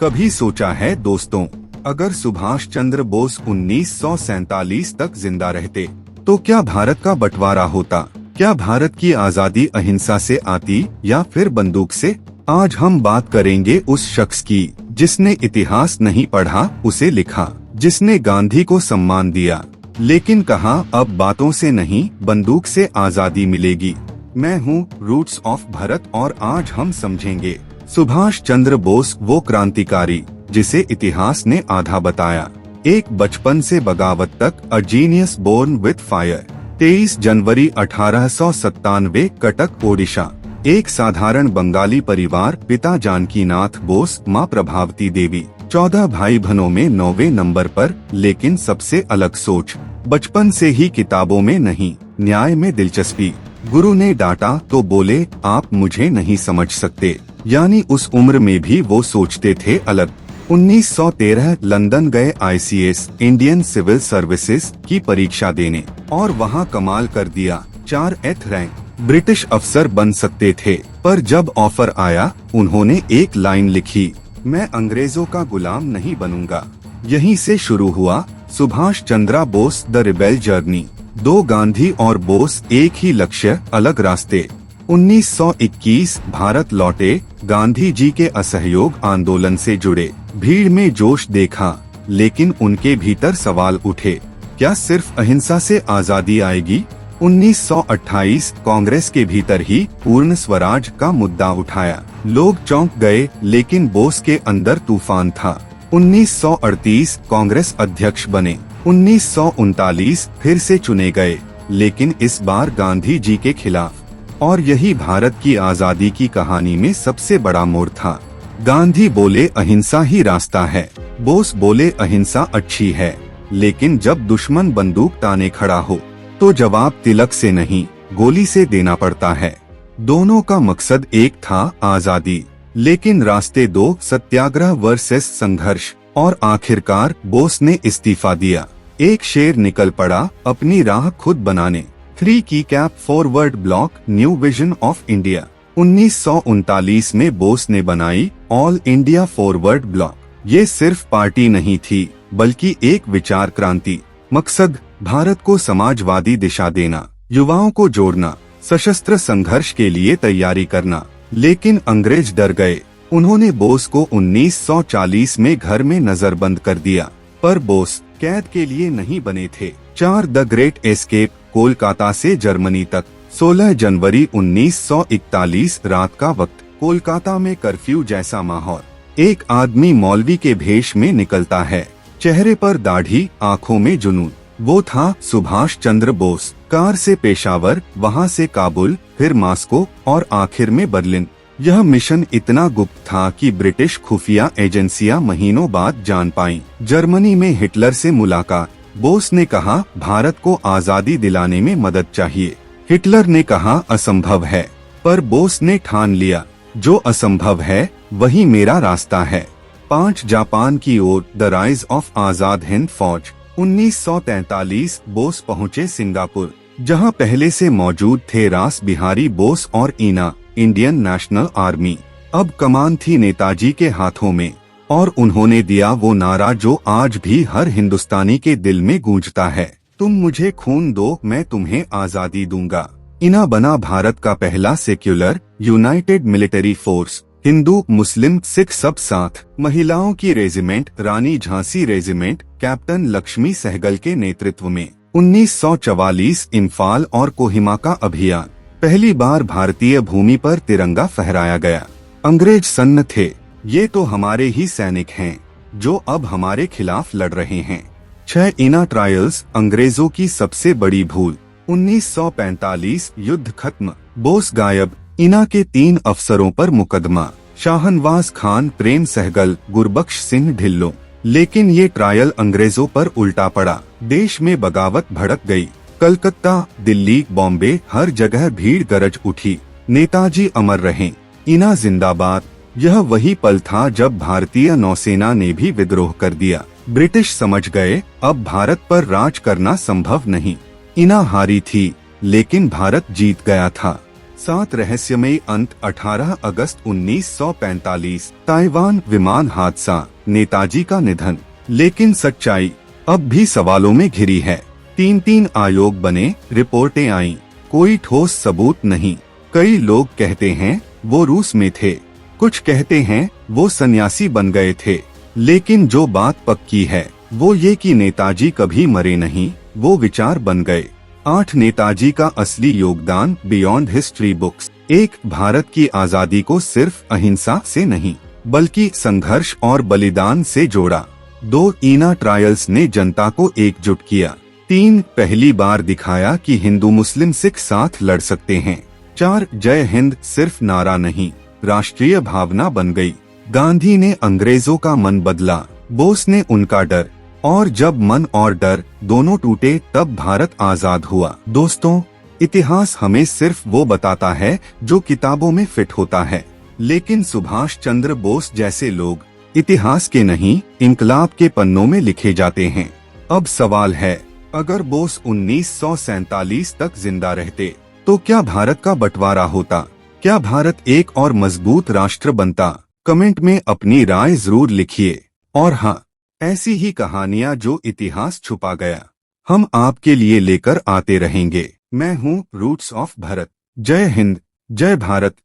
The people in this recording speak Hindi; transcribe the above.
कभी सोचा है दोस्तों, अगर सुभाष चंद्र बोस 1947 तक जिंदा रहते तो क्या भारत का बंटवारा होता? क्या भारत की आजादी अहिंसा से आती या फिर बंदूक से? आज हम बात करेंगे उस शख्स की जिसने इतिहास नहीं पढ़ा, उसे लिखा, जिसने गांधी को सम्मान दिया लेकिन कहा अब बातों से नहीं बंदूक से आजादी मिलेगी। मैं हूँ रूट्स ऑफ भरत और आज हम समझेंगे सुभाष चंद्र बोस, वो क्रांतिकारी जिसे इतिहास ने आधा बताया। एक बचपन से बगावत तक, a genius born with fire. 23 जनवरी 1897, कटक, ओडिशा। एक साधारण बंगाली परिवार, पिता जानकीनाथ बोस, मां प्रभावती देवी। 14 भाई बहनों में 9वें नंबर पर, लेकिन सबसे अलग सोच। बचपन से ही किताबों में नहीं, न्याय में दिलचस्पी। गुरु ने डांटा तो बोले आप मुझे नहीं समझ सकते, यानी उस उम्र में भी वो सोचते थे अलग। 1913 लंदन गए ICS इंडियन सिविल सर्विसेज की परीक्षा देने और वहाँ कमाल कर दिया। 4th rank. ब्रिटिश अफसर बन सकते थे, पर जब ऑफर आया उन्होंने एक लाइन लिखी, मैं अंग्रेजों का गुलाम नहीं बनूंगा। यहीं से शुरू हुआ Subhash Chandra Bose the rebel journey. 2 Gandhi और बोस, एक ही लक्ष्य, अलग रास्ते। 1921 भारत लौटे, गांधी जी के असहयोग आंदोलन से जुड़े, भीड़ में जोश देखा, लेकिन उनके भीतर सवाल उठे, क्या सिर्फ अहिंसा से आजादी आएगी? 1928 कांग्रेस के भीतर ही पूर्ण स्वराज का मुद्दा उठाया, लोग चौंक गए, लेकिन बोस के अंदर तूफान था। 1938 कांग्रेस अध्यक्ष बने। 1939 फिर से चुने गए, लेकिन इस बार गांधी जी के खिलाफ। और यही भारत की आजादी की कहानी में सबसे बड़ा मोड़ था। गांधी बोले अहिंसा ही रास्ता है, बोस बोले अहिंसा अच्छी है, लेकिन जब दुश्मन बंदूक ताने खड़ा हो तो जवाब तिलक से नहीं, गोली से देना पड़ता है। दोनों का मकसद एक था, आजादी, लेकिन रास्ते दो, सत्याग्रह वर्सेस संघर्ष। और आखिरकार बोस ने इस्तीफा दिया। एक शेर निकल पड़ा, अपनी राह खुद बनाने। 3 की cap forward block, new vision of India. 1939 में बोस ने बनाई ऑल इंडिया फॉरवर्ड ब्लॉक। ये सिर्फ पार्टी नहीं थी, बल्कि एक विचार क्रांति। मकसद भारत को समाजवादी दिशा देना, युवाओं को जोड़ना, सशस्त्र संघर्ष के लिए तैयारी करना। लेकिन अंग्रेज डर गए। उन्होंने बोस को 1940 में घर में नजरबंद कर दिया। पर बोस कैद के लिए नहीं बने थे। 4 द ग्रेट एस्केप, कोलकाता से जर्मनी तक। 16 जनवरी 1941 रात का वक्त, कोलकाता में कर्फ्यू जैसा माहौल। एक आदमी मौलवी के भेष में निकलता है, चेहरे पर दाढ़ी, आंखों में जुनून। वो था सुभाष चंद्र बोस। कार से पेशावर, वहाँ से काबुल, फिर मॉस्को और आखिर में बर्लिन। यह मिशन इतना गुप्त था कि ब्रिटिश खुफिया एजेंसियां महीनों बाद जान पाईं। जर्मनी में हिटलर से मुलाकात। बोस ने कहा भारत को आजादी दिलाने में मदद चाहिए। हिटलर ने कहा असंभव है, पर बोस ने ठान लिया, जो असंभव है वही मेरा रास्ता है। 5 जापान की ओर, the rise of Azad Hind फौज। 1943 बोस पहुँचे सिंगापुर, जहाँ पहले से मौजूद थे रास बिहारी बोस और ईना, इंडियन नेशनल आर्मी। अब कमान थी नेताजी के हाथों में, और उन्होंने दिया वो नारा जो आज भी हर हिंदुस्तानी के दिल में गूंजता है, तुम मुझे खून दो, मैं तुम्हें आजादी दूंगा। इना बना भारत का पहला secular united military force. Hindu, मुस्लिम, सिख सब साथ। महिलाओं की regiment, Rani Jhansi regiment, captain Lakshmi Sahgal के नेतृत्व में। 1944 इम्फाल और कोहिमा का अभियान। पहली बार भारतीय भूमि पर तिरंगा फहराया गया। अंग्रेज सन्न थे, ये तो हमारे ही सैनिक हैं, जो अब हमारे खिलाफ लड़ रहे हैं। 6 ईना ट्रायल्स, अंग्रेजों की सबसे बड़ी भूल। 1945 युद्ध खत्म, बोस गायब। ईना के 3 अफसरों पर मुकदमा, शाहनवाज खान, प्रेम सहगल, गुरबख्श सिंह ढिल्लों। लेकिन ये ट्रायल अंग्रेजों पर उल्टा पड़ा। देश में बगावत भड़क गई। कलकत्ता, दिल्ली, बॉम्बे, हर जगह भीड़ गरज उठी, नेताजी अमर रहें, ईना जिंदाबाद। यह वही पल था जब भारतीय नौसेना ने भी विद्रोह कर दिया। ब्रिटिश समझ गए अब भारत पर राज करना संभव नहीं। ईना हारी थी, लेकिन भारत जीत गया था। सात रहस्यमयी अंत 18 अगस्त 1945 ताइवान विमान हादसा, नेताजी का निधन। लेकिन सच्चाई अब भी सवालों में घिरी है। 3 आयोग बने, रिपोर्टें आईं, कोई ठोस सबूत नहीं। कई लोग कहते हैं वो रूस में थे, कुछ कहते हैं वो सन्यासी बन गए थे, लेकिन जो बात पक्की है वो ये कि नेताजी कभी मरे नहीं, वो विचार बन गए। 8 नेताजी का असली योगदान बियॉन्ड हिस्ट्री बुक्स। 1 भारत की आजादी को सिर्फ अहिंसा से नहीं बल्कि संघर्ष और बलिदान से जोड़ा। 2 ईना ट्रायल्स ने जनता को एकजुट किया। 3 पहली बार दिखाया कि हिंदू मुस्लिम सिख साथ लड़ सकते हैं। 4 जय हिंद सिर्फ नारा नहीं, राष्ट्रीय भावना बन गई। गांधी ने अंग्रेजों का मन बदला, बोस ने उनका डर, और जब मन और डर दोनों टूटे तब भारत आजाद हुआ। दोस्तों, इतिहास हमें सिर्फ वो बताता है जो किताबों में फिट होता है, लेकिन सुभाष चंद्र बोस जैसे लोग इतिहास के नहीं, इंकलाब के पन्नों में लिखे जाते हैं। अब सवाल है, अगर बोस 1947 तक जिंदा रहते तो क्या भारत का बंटवारा होता? क्या भारत एक और मजबूत राष्ट्र बनता? कमेंट में अपनी राय जरूर लिखिए। और हाँ, ऐसी ही कहानियाँ जो इतिहास छुपा गया, हम आपके लिए लेकर आते रहेंगे। मैं हूँ रूट्स ऑफ भारत। जय हिंद, जय भारत।